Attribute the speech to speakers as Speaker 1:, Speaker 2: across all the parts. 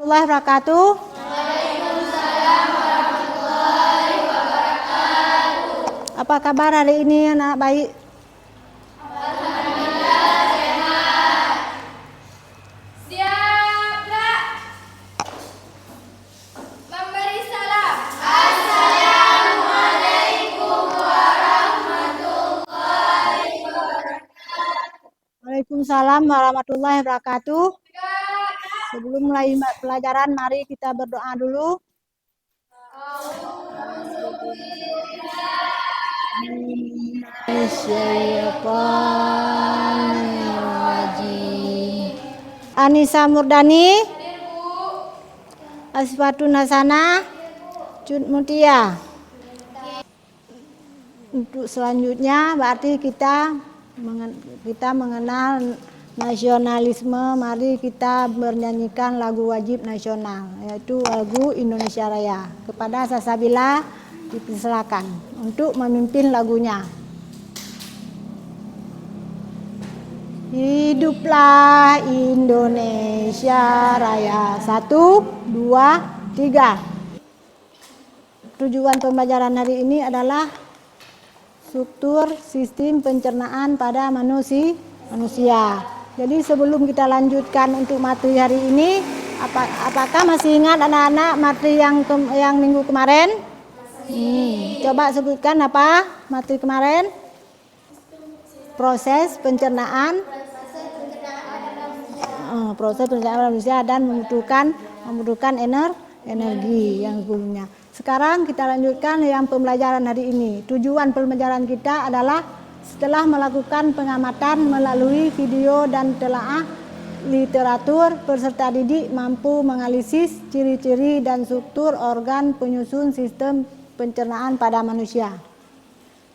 Speaker 1: Warahmatullahi wabarakatuh.
Speaker 2: Waalaikumsalam warahmatullahi wabarakatuh.
Speaker 1: Apa kabar hari ini anak baik?
Speaker 2: Alhamdulillah sehat. Siap, Kak. Memberi salam. Assalamualaikum warahmatullahi wabarakatuh.
Speaker 1: Waalaikumsalam warahmatullahi wabarakatuh.
Speaker 2: Kak.
Speaker 1: Sebelum mulai pelajaran, mari kita berdoa dulu. Anissa Murdani, Asfatun Hasanah, Cut Mutia. Untuk selanjutnya berarti kita mengenal nasionalisme. Mari kita bernyanyikan lagu wajib nasional, yaitu lagu Indonesia Raya. Kepada Sasabila dipersilakan untuk memimpin lagunya. Hiduplah Indonesia Raya. 1, 2, 3. Tujuan pembelajaran hari ini adalah struktur sistem pencernaan pada manusia. Jadi sebelum kita lanjutkan untuk materi hari ini, apakah masih ingat anak-anak materi yang minggu kemarin? Coba sebutkan apa materi kemarin? Proses pencernaan. Proses pencernaan manusia dan membutuhkan energi yang punya. Sekarang kita lanjutkan yang pembelajaran hari ini. Tujuan pembelajaran kita adalah setelah melakukan pengamatan melalui video dan telaah literatur, peserta didik mampu menganalisis ciri-ciri dan struktur organ penyusun sistem pencernaan pada manusia.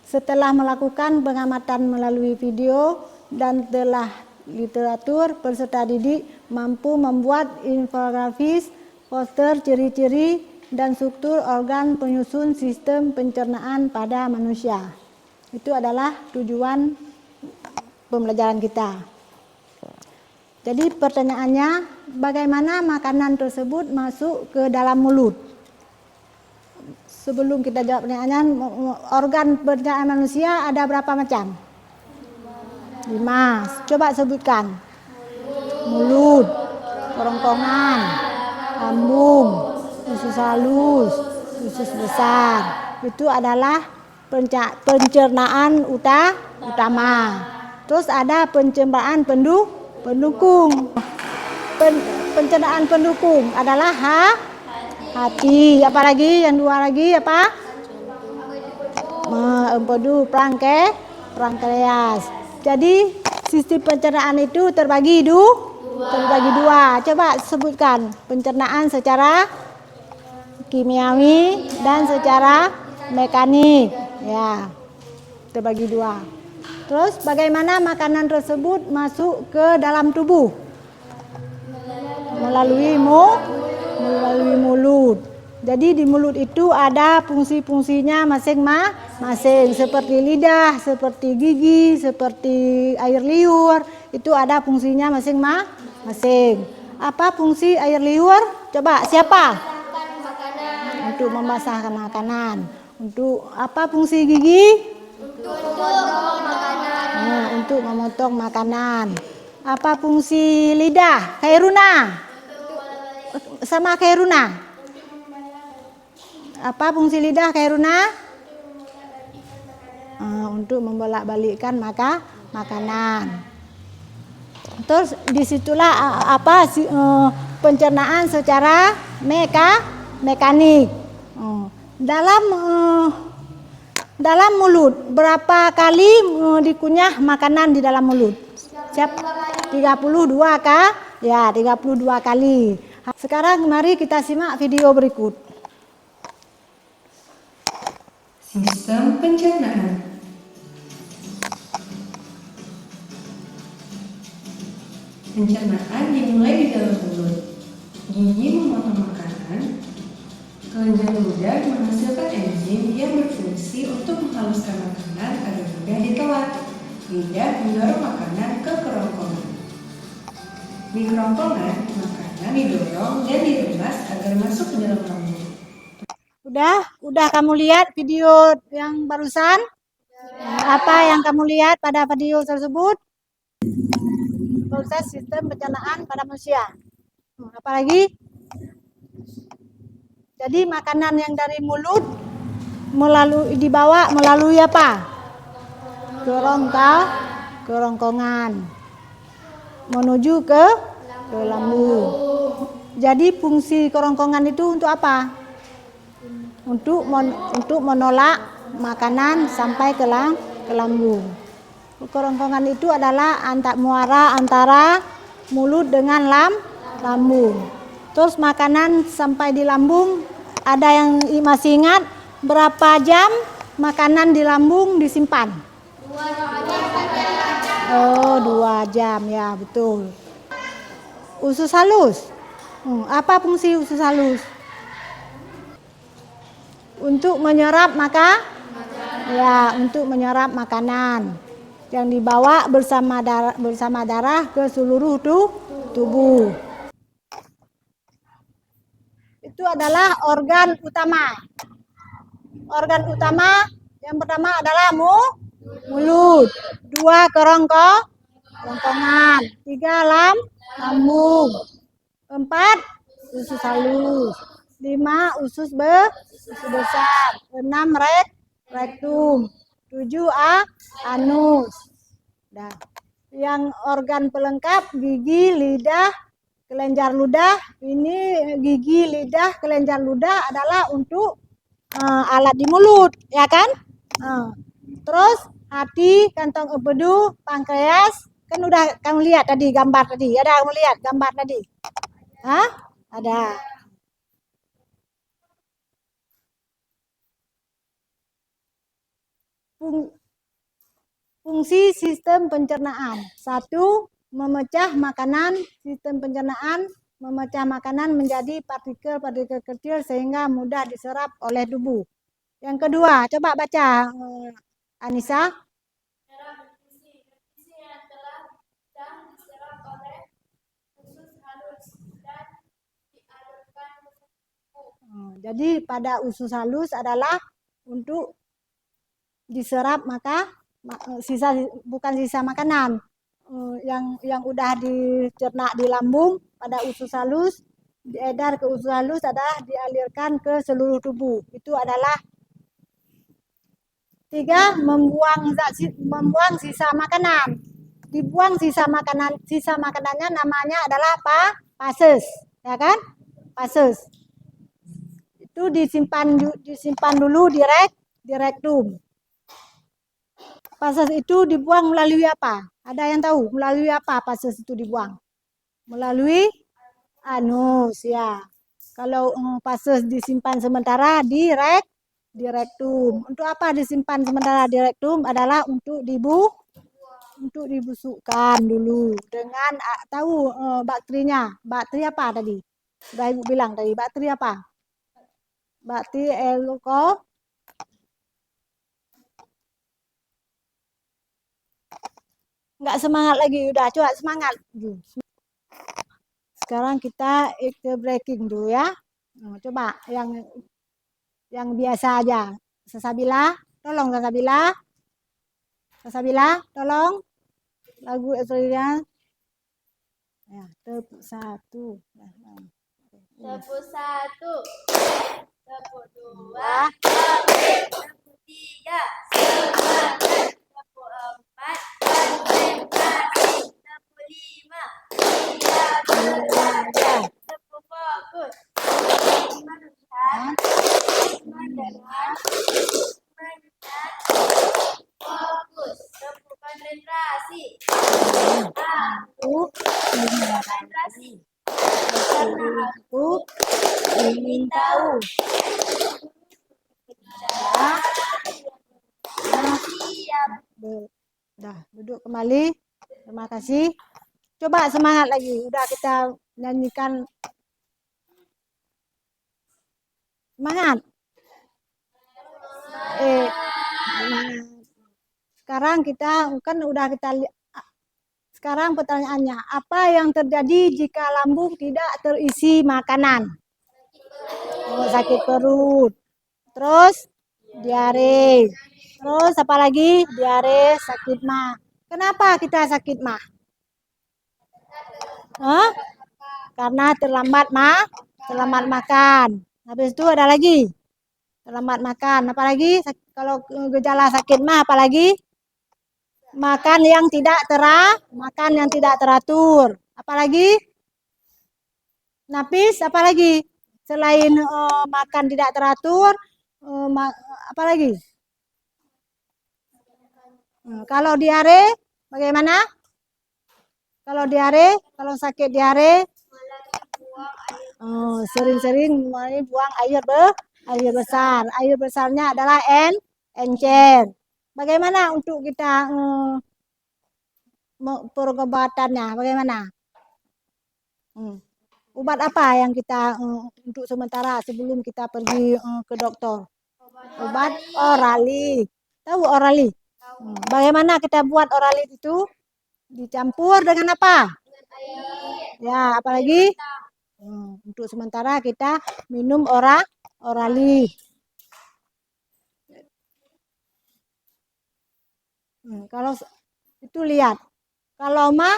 Speaker 1: Setelah melakukan pengamatan melalui video dan telaah literatur, peserta didik mampu membuat infografis, poster ciri-ciri dan struktur organ penyusun sistem pencernaan pada manusia. Itu adalah tujuan pembelajaran kita. Jadi pertanyaannya, bagaimana makanan tersebut masuk ke dalam mulut? Sebelum kita jawab pertanyaannya, organ pencernaan manusia ada berapa macam? 5. Coba sebutkan. Mulut, kerongkongan, lambung, usus halus, usus besar. Itu adalah pencernaan utama. Terus ada pencernaan pendukung. Pencernaan pendukung adalah hati. Apa lagi? Yang 2 lagi apa? Empedu, pankreas. Jadi sistem pencernaan itu terbagi 2. Coba sebutkan pencernaan secara kimiawi dan secara mekanik. Ya, terbagi 2. Terus bagaimana makanan tersebut masuk ke dalam tubuh? Melalui mulut. Jadi di mulut itu ada fungsi-fungsinya masing-masing, seperti lidah, seperti gigi, seperti air liur. Itu ada fungsinya masing-masing. Apa fungsi air liur? Coba siapa? Untuk membasahkan makanan. Untuk apa fungsi gigi? Untuk memotong makanan. Apa fungsi lidah? Khairuna. Sama Khairuna. Apa fungsi lidah Khairuna? Untuk membolak-balikkan makanan. Terus disitulah pencernaan secara mekanik. Dalam mulut berapa kali dikunyah makanan di dalam mulut? 32 kah? Ya, 32 kali. Sekarang mari kita simak video berikut.
Speaker 3: Sistem pencernaan. Pencernaan dimulai di dalam mulut. Gigi memotong makanan. Kelenjar ludah menghasilkan enzim yang berfungsi untuk menghaluskan makanan agar mudah ditelan. Lidah mendorong makanan ke kerongkongan. Di kerongkongan, makanan didorong dan direndam ke dalam lambung.
Speaker 1: Udah kamu lihat video yang barusan? Apa yang kamu lihat pada video tersebut? Proses sistem pencernaan pada manusia. Apalagi? Jadi makanan yang dari mulut dibawa melalui apa? Kerongkongan. Menuju ke lambung. Jadi fungsi kerongkongan itu untuk apa? Untuk menolak makanan sampai ke lambung. Kerongkongan itu adalah muara antara mulut dengan lambung. Terus makanan sampai di lambung, ada yang masih ingat berapa jam makanan di lambung disimpan? 2 jam ya, betul. Usus halus. Apa fungsi usus halus? Untuk menyerap untuk menyerap makanan yang dibawa bersama darah ke seluruh tubuh. Itu adalah organ utama. Organ utama yang pertama adalah mulut, 2 kerongkongan, 3 lambung, 4 usus halus, 5 usus besar, 6 rektum, 7 anus. Nah, yang organ pelengkap gigi, lidah, kelenjar ludah. Ini gigi, lidah, kelenjar ludah adalah untuk alat di mulut, ya kan? Terus hati, kantong empedu, pankreas, kan udah kamu lihat tadi gambar tadi. Ada kamu lihat gambar tadi? Hah? Ada. Fungsi sistem pencernaan. 1. Memecah makanan. Sistem pencernaan memecah makanan menjadi partikel-partikel kecil sehingga mudah diserap oleh tubuh. Yang kedua, coba baca Anissa.
Speaker 2: Nutrisi yang telah diserap oleh usus halus dan dialirkan ke tubuh.
Speaker 1: Jadi pada usus halus adalah untuk diserap bukan sisa makanan yang udah dicerna di lambung pada usus halus, diedar ke usus halus adalah dialirkan ke seluruh tubuh. Itu adalah 3. Membuang sisa makanan. Dibuang sisa makanannya namanya adalah pases, ya kan? Pases. Itu disimpan dulu di rektum. Pases itu dibuang melalui apa? Ada yang tahu melalui apa pases itu dibuang? Melalui anus, ya. Kalau pases disimpan sementara di rektum. Untuk apa disimpan sementara di rektum? Adalah untuk dibusukkan dulu dengan tahu bakterinya. Bakteri apa tadi? Sudah Ibu bilang tadi, bakteri apa? Bakteri Enggak semangat lagi, udah coba semangat. Sekarang kita breaking dulu ya. Coba yang biasa aja. Sasabila, tolong Sasabila. Sasabila, tolong. Lagu Australia. Ya, tepuk 1.
Speaker 2: Tepuk 1, tepuk 2, tepuk 3, semangat, tepuk 4, konsentrasi, tepuk 5, tidak belajar, tepuk fokus, melihat, mendengar, mengingat, fokus, tepuk konsentrasi, konsentrasi. Karena aku ingin tahu. Siap.
Speaker 1: Dah, duduk kembali. Terima kasih. Coba semangat lagi. Udah kita nyanyikan. Semangat. Sekarang sekarang pertanyaannya, apa yang terjadi jika lambung tidak terisi makanan? Oh, sakit perut. Terus diare. Terus apa lagi? Diare, sakit mah. Kenapa kita sakit mah? Hah? Karena terlambat makan. Habis itu ada lagi. Terlambat makan. Apalagi kalau gejala sakit mah apalagi? Makan yang tidak teratur. Apalagi? Napis, apalagi? Selain makan tidak teratur, apalagi? Kalau diare, bagaimana? Kalau sakit diare, sering-sering buang air besar. Air besarnya adalah encer. Bagaimana untuk kita pengobatannya? Bagaimana? Obat apa yang kita untuk sementara sebelum kita pergi ke dokter? Obat orali. Tahu orali? Bagaimana kita buat orali itu? Dicampur dengan apa? Ya, apalagi? Untuk sementara kita minum orali. Kalau itu lihat, kalau mah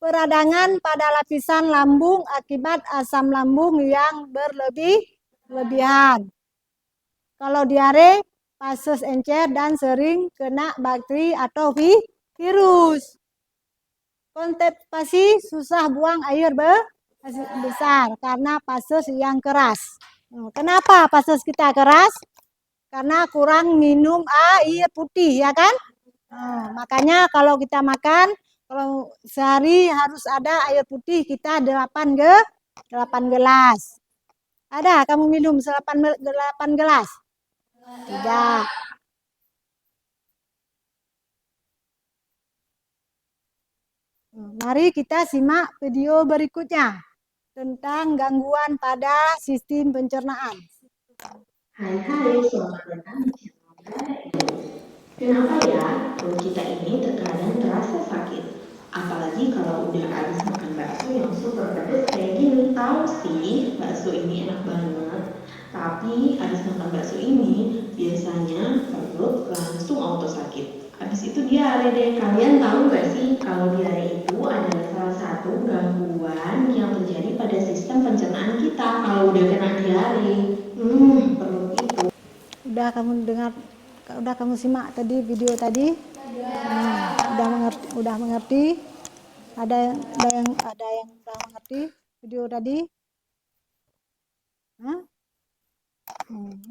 Speaker 1: peradangan pada lapisan lambung akibat asam lambung yang berlebihan. Kalau diare, pases encer dan sering kena bakteri atau virus. Konstipasi susah buang air besar karena pases yang keras. Kenapa pases kita keras? Karena kurang minum air putih, ya kan? Makanya kalau kita makan, kalau sehari harus ada air putih kita 8 gelas. Ada kamu minum 8 gelas? Tidak. Mari kita simak video berikutnya tentang gangguan pada sistem pencernaan.
Speaker 4: Hai, selamat datang di channel Dara Ibu. Kenapa ya perut kita ini terkadang terasa sakit? Apalagi kalau udah habis makan bakso yang super pedas kayak gini. Tahu sih, bakso ini enak banget. Tapi habis makan bakso ini, biasanya perut langsung auto sakit. Habis itu diare deh. Kalian tahu gak sih kalau diare itu adalah salah satu gangguan yang terjadi pada sistem pencernaan kita kalau udah kena diare. Perut itu.
Speaker 1: Udah kamu simak tadi video tadi? Udah mengerti? Ada yang udah mengerti video tadi?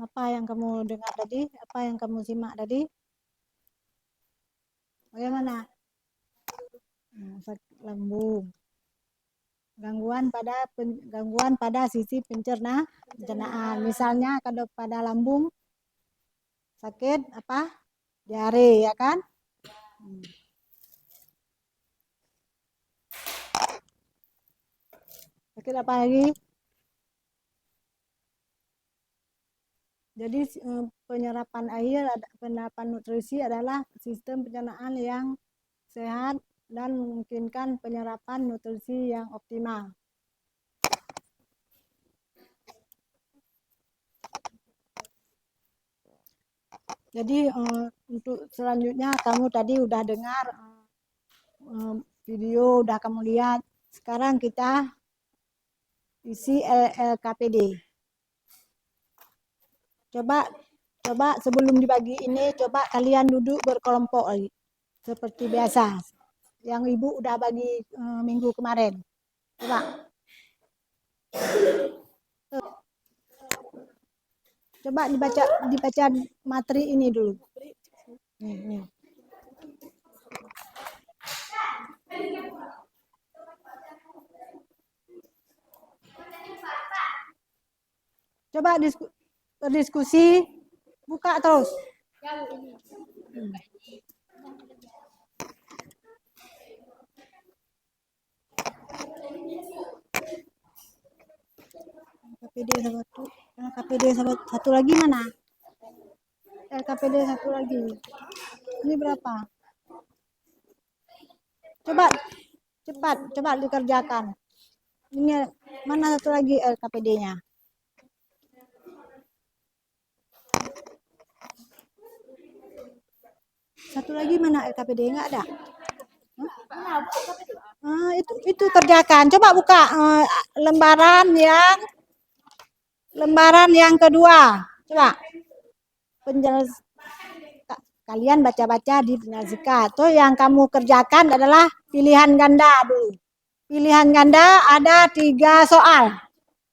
Speaker 1: Apa yang kamu dengar tadi? Apa yang kamu simak tadi? Bagaimana? Sakit lambung. Gangguan pada sisi pencernaan. Misalnya kalau pada lambung sakit apa? Diare, ya kan? Sakit apa lagi? Jadi penyerapan nutrisi adalah sistem pencernaan yang sehat dan memungkinkan penyerapan nutrisi yang optimal. Jadi untuk selanjutnya kamu tadi udah dengar video, udah kamu lihat. Sekarang kita isi LKPD. Coba sebelum dibagi ini, coba kalian duduk berkelompok lagi. Seperti biasa. Yang ibu udah bagi minggu kemarin. Coba dibaca materi ini dulu. Nih. Coba berdiskusi, buka terus. LKPD satu lagi mana? LKPD satu lagi. Ini berapa? Coba dikerjakan. Ini mana satu lagi LKPD-nya? Satu lagi mana LKPD? Enggak ada. Itu kerjakan. Coba buka lembaran yang kedua. Coba kalian baca-baca di penjelasan. Tuh yang kamu kerjakan adalah pilihan ganda dulu. Pilihan ganda ada 3 soal.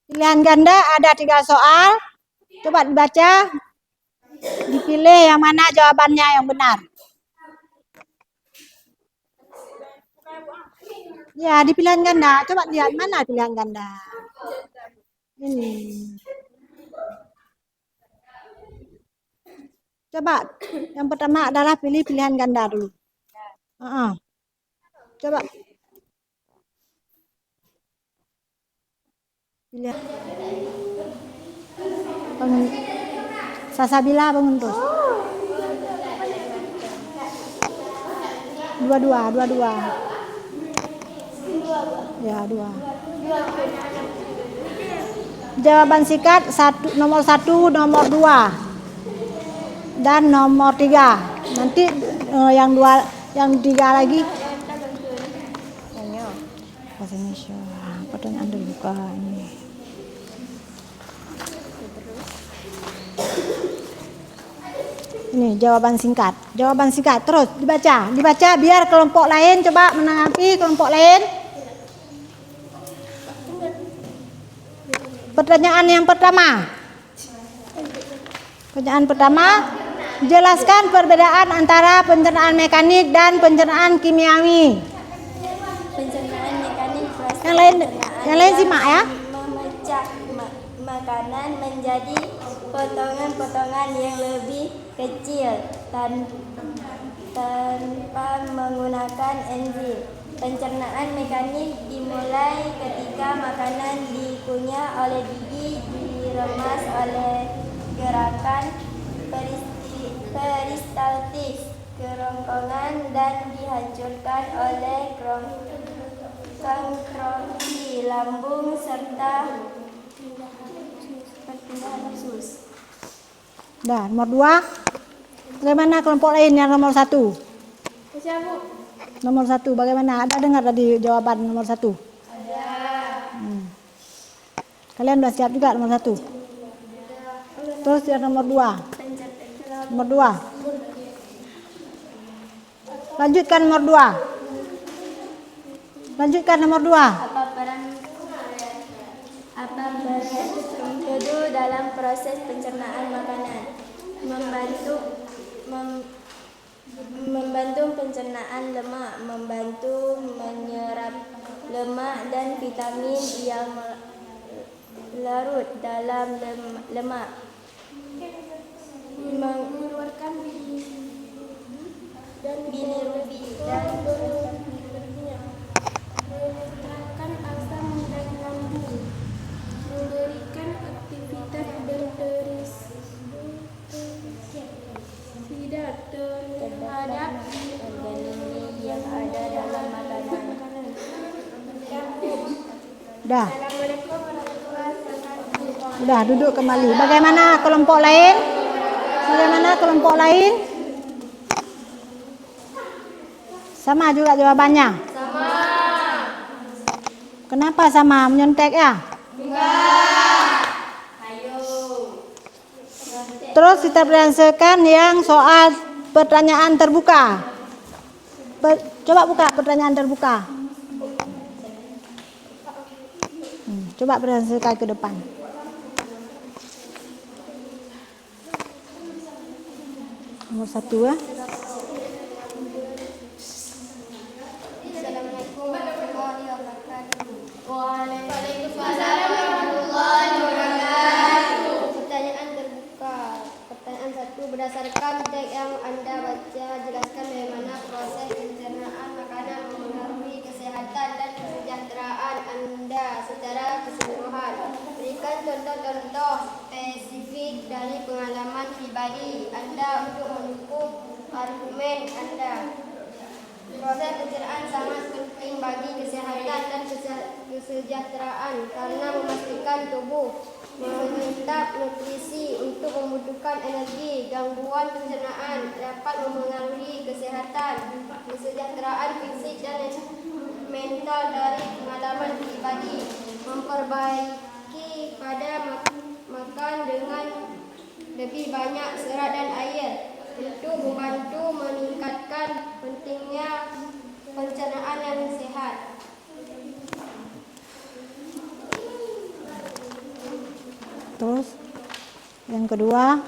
Speaker 1: Pilihan ganda ada 3 soal. Coba dibaca, dipilih yang mana jawabannya yang benar. Ya, di pilihan ganda. Coba lihat mana pilihan ganda. Ini. Coba yang pertama adalah pilih pilihan ganda dulu. Coba. Pilih. Sasabila bangun terus. Dua. Ya, 2. Jawaban singkat nomor 1, nomor 2. Dan nomor 3. Nanti yang 3 lagi. Bahasa Indonesia. Pertanyaan terbuka ini. Ini jawaban singkat. Jawaban singkat terus dibaca biar kelompok lain coba menanggapi kelompok lain. Pertanyaan yang pertama. Pertanyaan pertama, jelaskan perbedaan antara pencernaan mekanik dan pencernaan kimiawi.
Speaker 2: Pencernaan mekanik proses
Speaker 1: Yang lain simak ya.
Speaker 2: Memecah makanan menjadi potongan-potongan yang lebih kecil tanpa menggunakan enzim. Pencernaan mekanik dimulai ketika makanan dikunyah oleh gigi, diremas oleh gerakan peristaltis kerongkongan dan dihancurkan oleh kontroksi lambung serta perpindahan usus.
Speaker 1: Dah, nomor 2. Bagaimana kelompok lain yang nomor 1? Nomor 1 bagaimana? Ada dengar tadi jawaban nomor 1? Ada. Kalian sudah siap juga nomor 1? Terus yang nomor 2. Nomor 2. Lanjutkan nomor 2. Lanjutkan nomor 2.
Speaker 2: Apa peran empedu dalam proses pencernaan makanan? Membantu pencernaan lemak, membantu menyerap lemak dan vitamin yang larut dalam lemak, mengeluarkan bilirubin dan
Speaker 5: menetapkan asam dan lambung, memberikan aktivitas berperisida terhadap
Speaker 2: organisme yang ada dalam makanan.
Speaker 1: Dah. Udah duduk kembali. Bagaimana kelompok lain? Sama juga jawabannya? Sama. Kenapa sama? Menyontek ya? Enggak. Ayo. Terus kita berdasarkan yang soal pertanyaan terbuka. Coba buka pertanyaan terbuka. Coba berdasarkan ke depan. Nomor 1 ya.
Speaker 2: Assalamualaikum warahmatullahi wabarakatuh.
Speaker 5: Waalaikumsalam warahmatullahi wabarakatuh.
Speaker 2: Pertanyaan terbuka. Pertanyaan 1. Berdasarkan teks yang Anda baca, jelaskan bagaimana proses pencernaan makanan mempengaruhi kesehatan dan kesejahteraan Anda secara keseluruhan. Berikan contoh-contoh spesifik dari pengalaman pribadi Anda untuk mendukung argumen Anda. Proses pencernaan sangat penting bagi kesehatan dan kesejahteraan karena memastikan tubuh menyantap nutrisi untuk membutuhkan energi, gangguan pencernaan, dapat memengaruhi kesehatan, kesejahteraan fisik dan mental dari pengalaman pribadi, memperbaiki pada makan dengan lebih banyak serat dan air, untuk membantu meningkatkan pentingnya pencernaan yang sehat.
Speaker 1: Terus yang kedua,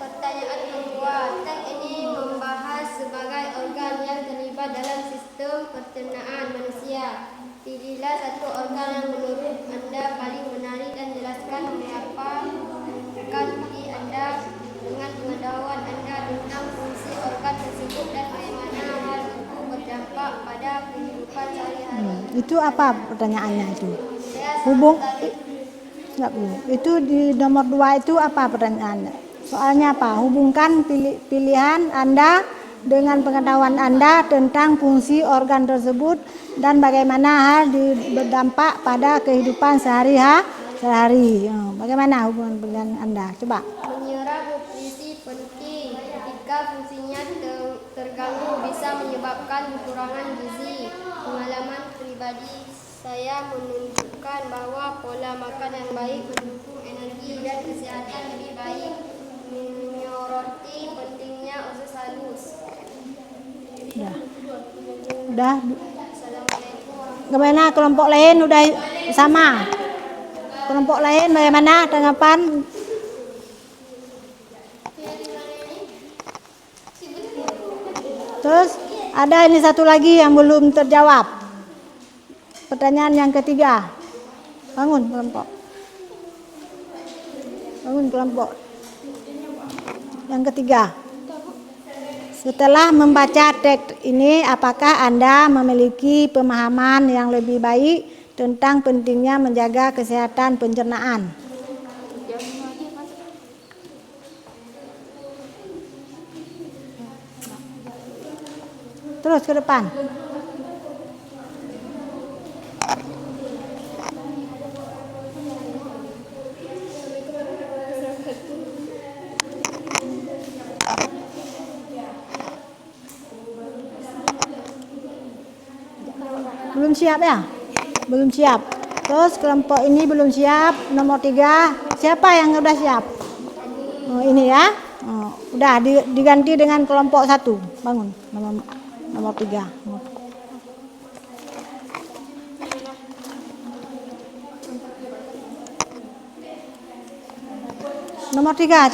Speaker 2: Pertanyaan kedua, teks ini membahas sebagai organ yang terlibat dalam sistem pencernaan manusia. Pilihlah satu organ yang menurut Anda paling menarik dan jelaskan mengapa akan pilih Anda dengan pengetahuan Anda tentang fungsi organ tersebut dan bagaimana hal itu berdampak pada kehidupan sehari-hari.
Speaker 1: itu apa pertanyaannya itu?
Speaker 2: Saya sangat
Speaker 1: Hubung
Speaker 2: tertarik.
Speaker 1: Enggak, Bu. Itu di nomor 2 itu apa pertanyaannya? Soalnya apa? Hubungkan pilihan Anda dengan pengetahuan Anda tentang fungsi organ tersebut dan bagaimana hal berdampak pada kehidupan sehari-hari. Bagaimana hubungan pilihan Anda? Coba.
Speaker 2: Menyerap nutrisi penting ketika fungsinya terganggu bisa menyebabkan kekurangan gizi. Pengalaman pribadi saya menunjukkan bahwa pola makan yang baik mendukung energi dan kesehatan lebih baik, menyoroti pentingnya usus halus.
Speaker 1: Udah.
Speaker 2: Assalamualaikum warahmatullahi
Speaker 1: Bagaimana kelompok lain udah sama? Kelompok lain bagaimana tanggapan? Terus ada ini satu lagi yang belum terjawab. Pertanyaan yang ketiga. Bangun kelompok. Bangun kelompok. Yang ketiga. Setelah membaca teks ini, apakah Anda memiliki pemahaman yang lebih baik tentang pentingnya menjaga kesehatan pencernaan? Terus ke depan. Belum siap ya? Belum siap. Terus kelompok ini belum siap. Nomor 3. Siapa yang udah siap? Oh, ini ya. Oh, udah diganti dengan kelompok 1. Bangun. Nomor 3. Nomor 3.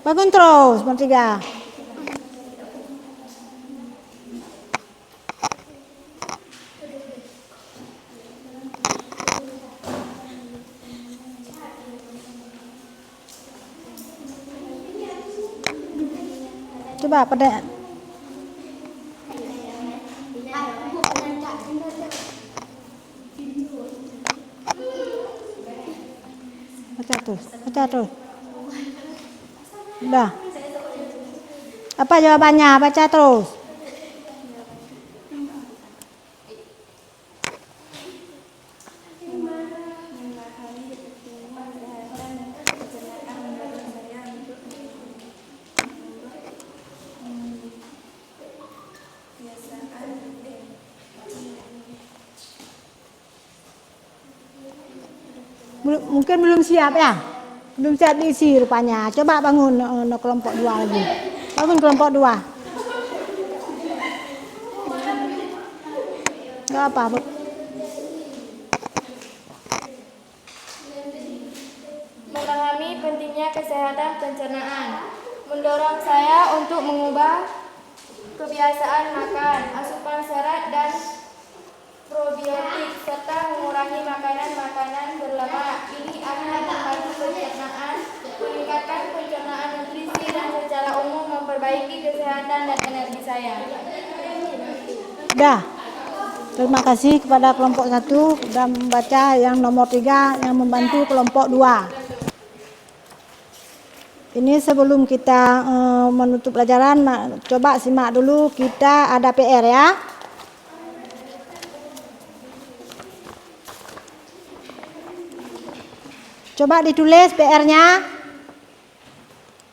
Speaker 1: Bangun terus. Nomor 3. Coba pada baca terus. Udah. Apa jawabannya? Baca terus. Mungkin belum siap ya? Belum siap diisi rupanya. Coba bangun kelompok 2 lagi. Bangun kelompok 2. Gak apa, Bu.
Speaker 5: Memahami pentingnya kesehatan pencernaan mendorong saya untuk mengubah kebiasaan makan, asupan serat dan probiotik, serta mengurangi makanan-makanan berlemak. Ini akan membantu pencernaan, meningkatkan pencernaan nutrisi, dan secara umum memperbaiki kesehatan dan energi saya.
Speaker 1: Dah. Terima kasih kepada kelompok 1 sudah membaca yang nomor 3 yang membantu kelompok 2. Ini sebelum kita menutup pelajaran, coba simak dulu, kita ada PR ya. Coba ditulis PR-nya.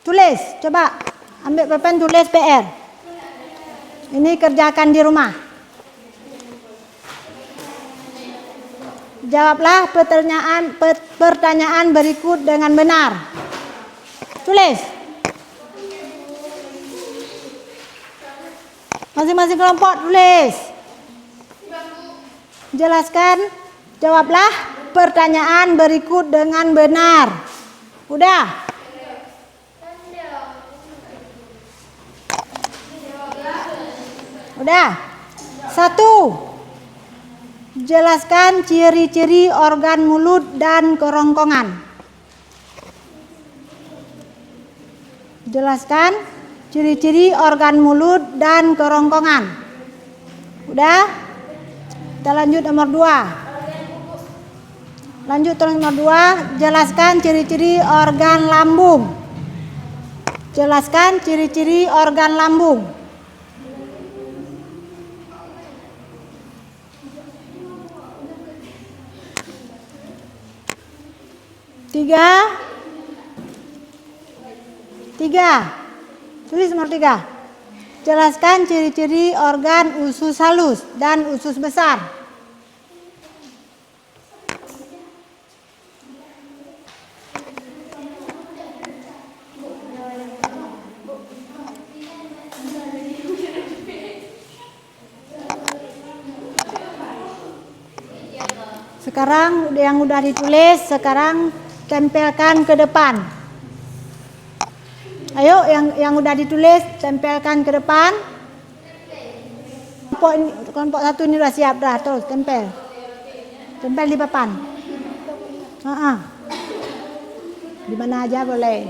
Speaker 1: Tulis, coba ambil pulpen tulis PR. Ini kerjakan di rumah. Jawablah pertanyaan berikut dengan benar. Tulis. Masing-masing kelompok tulis. Jelaskan, jawablah pertanyaan berikut dengan benar. Udah? Udah? 1. Jelaskan ciri-ciri organ mulut dan kerongkongan. Jelaskan ciri-ciri organ mulut dan kerongkongan. Udah? Kita lanjut nomor 2. Lanjut terus nomor 2. Jelaskan ciri-ciri organ lambung. Jelaskan ciri-ciri organ lambung. 3. Tulis nomor 3. Jelaskan ciri-ciri organ usus halus dan usus besar. Sekarang yang udah ditulis, sekarang tempelkan ke depan. Ayo, yang udah ditulis tempelkan ke depan. Kelompok 1 ini udah siap dah, terus tempel. Tempel di papan. Di mana aja boleh.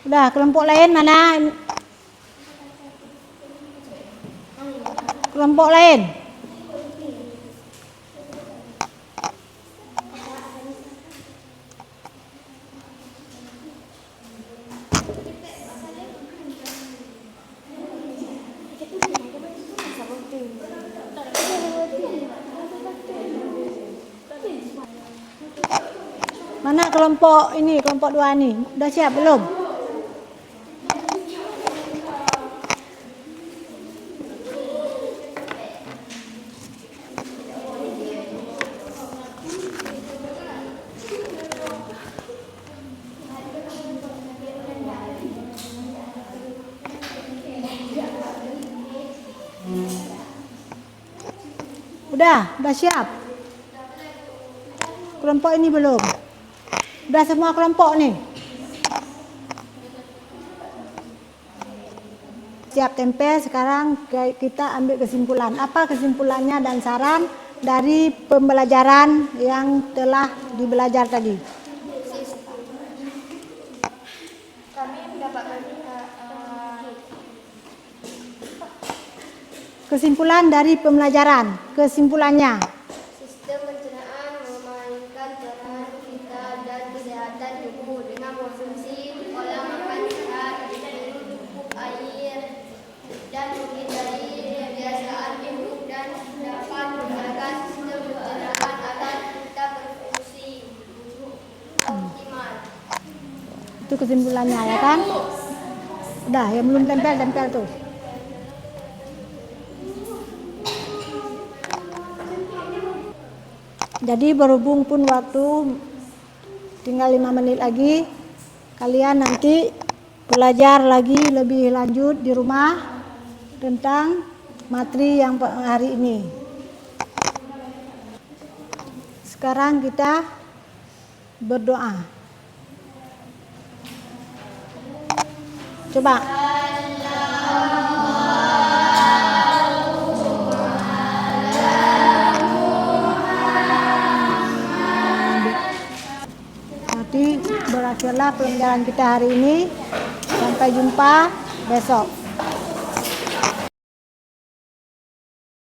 Speaker 1: Udah, kelompok lain mana? Kelompok lain. Mana kelompok ini, kelompok 2 nih? Udah siap belum? Udah siap. Kelompok ini belum. Udah semua kelompok nih. Siap tempel, sekarang kita ambil kesimpulan. Apa kesimpulannya dan saran dari pembelajaran yang telah dibelajar tadi?
Speaker 5: Kami mendapatkan
Speaker 1: Kesimpulan dari pembelajaran. Kesimpulannya.
Speaker 2: Sistem pencernaan memainkan peran vital dan kesehatan tubuh dengan konsumsi pola makan sehat, minum cukup air, dan menghindari kebiasaan buruk dan dapat menjaga sistem pencernaan agar kita berfungsi optimal.
Speaker 1: Itu kesimpulannya ya kan? Udah, yang belum tempel tuh. Jadi berhubung pun waktu tinggal 5 menit lagi, kalian nanti belajar lagi lebih lanjut di rumah tentang materi yang hari ini. Sekarang kita berdoa. Coba. Berakhirlah pelajaran kita hari ini. Sampai jumpa besok.